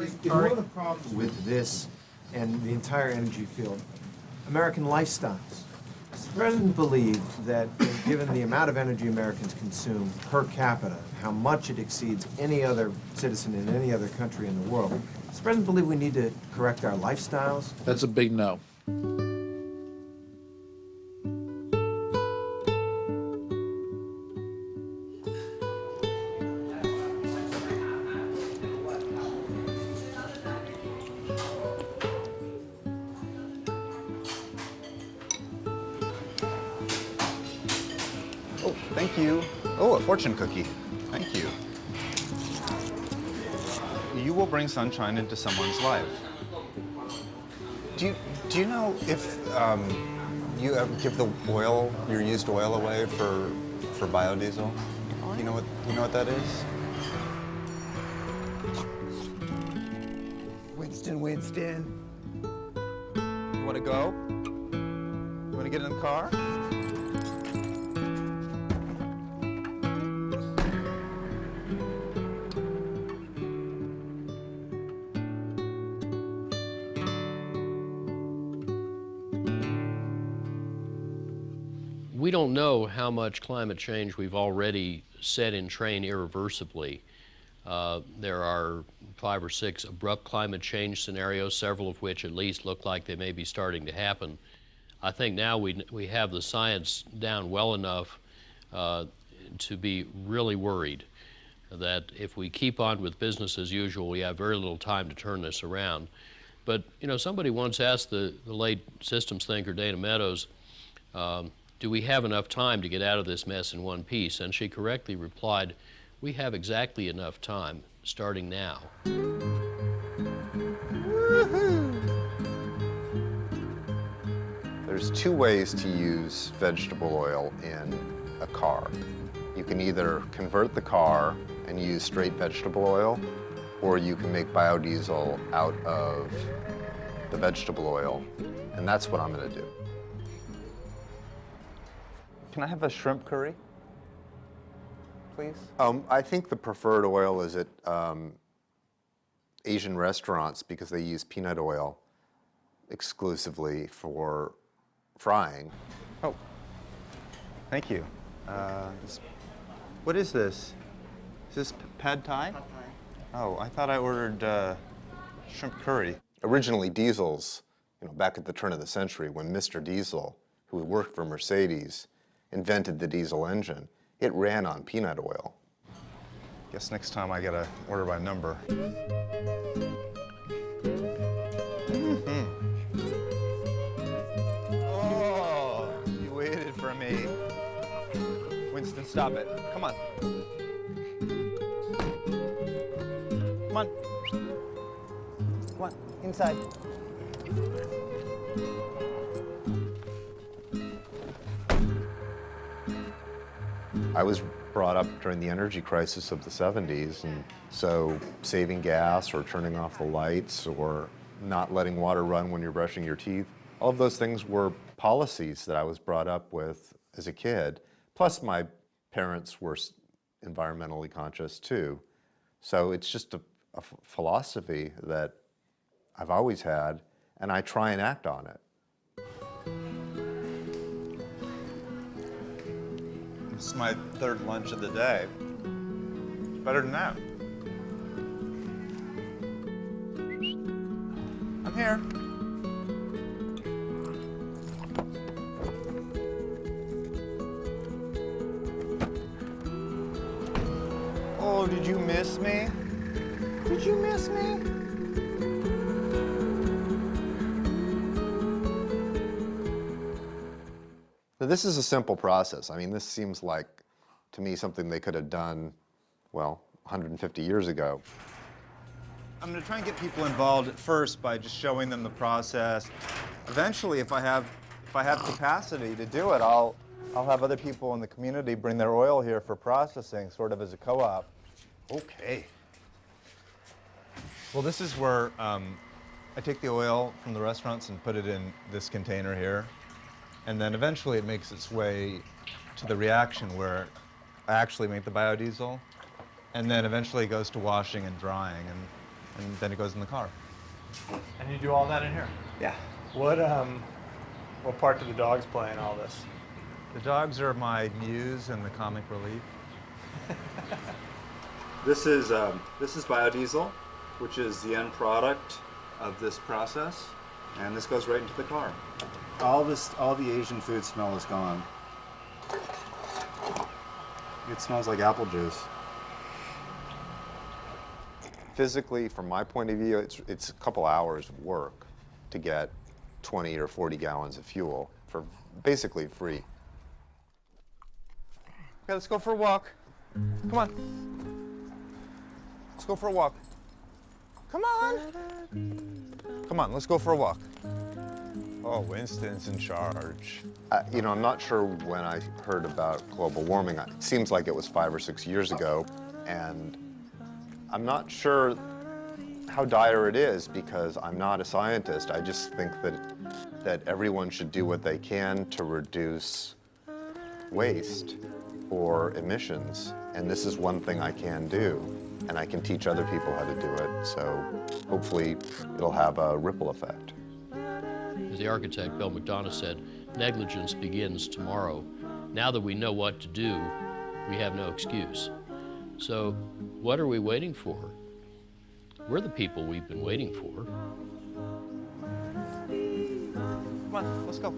Is one of the problems with this and the entire energy field, American lifestyles. Does the President believe that, given the amount of energy Americans consume per capita, how much it exceeds any other citizen in any other country in the world, does the President believe we need to correct our lifestyles? That's a big no. Oh, thank you. Oh, a fortune cookie. Thank you. You will bring sunshine into someone's life. Do you know if you ever give the oil, your used oil away for biodiesel? You know what that is? Winston. You want to go? You want to get in the car? We don't know how much climate change we've already set in train irreversibly. There are 5 or 6 abrupt climate change scenarios, several of which at least look like they may be starting to happen. I think now we have the science down well enough to be really worried that if we keep on with business as usual, we have very little time to turn this around. But, you know, somebody once asked the late systems thinker Dana Meadows, do we have enough time to get out of this mess in one piece? And she correctly replied, we have exactly enough time, starting now. Woohoo! There's 2 ways to use vegetable oil in a car. You can either convert the car and use straight vegetable oil, or you can make biodiesel out of the vegetable oil, and that's what I'm going to do. Can I have a shrimp curry, please? I think the preferred oil is at Asian restaurants because they use peanut oil exclusively for frying. Oh, thank you. What is this? Is this pad thai? Pad thai. Oh, I thought I ordered shrimp curry. Originally, diesels, back at the turn of the century, when Mr. Diesel, who worked for Mercedes, invented the diesel engine, it ran on peanut oil. Guess next time I gotta order by number. Oh, you waited for me. Winston, stop it. Come on. Come on. Come on, inside. I was brought up during the energy crisis of the 70s, and so saving gas or turning off the lights or not letting water run when you're brushing your teeth, all of those things were policies that I was brought up with as a kid. Plus my parents were environmentally conscious too. So it's just a philosophy that I've always had, and I try and act on it. This is my 3rd lunch of the day. Better than that. I'm here. Oh, did you miss me? Did you miss me? So this is a simple process. I mean, this seems like, to me, something they could have done, well, 150 years ago. I'm going to try and get people involved at first by just showing them the process. Eventually, if I have capacity to do it, I'll have other people in the community bring their oil here for processing, sort of as a co-op. Okay. Well, this is where I take the oil from the restaurants and put it in this container here. And then eventually it makes its way to the reaction where I actually make the biodiesel. And then eventually it goes to washing and drying. And and then it goes in the car. And you do all that in here? Yeah. What part do the dogs play in all this? The dogs are my muse and the comic relief. This is biodiesel, which is the end product of this process, and this goes right into the car. All the Asian food smell is gone. It smells like apple juice. Physically, from my point of view, it's a couple hours of work to get 20 or 40 gallons of fuel for basically free. Okay, let's go for a walk. Come on. Let's go for a walk. Come on. Come on, let's go for a walk. Oh, Winston's in charge. You know, I'm not sure when I heard about global warming. It seems like it was 5 or 6 years ago, and I'm not sure how dire it is because I'm not a scientist. I just think that everyone should do what they can to reduce waste or emissions, and this is one thing I can do, and I can teach other people how to do it, so hopefully it'll have a ripple effect. As the architect, Bill McDonough, said, negligence begins tomorrow. Now that we know what to do, we have no excuse. So what are we waiting for? We're the people we've been waiting for. Come on, let's go.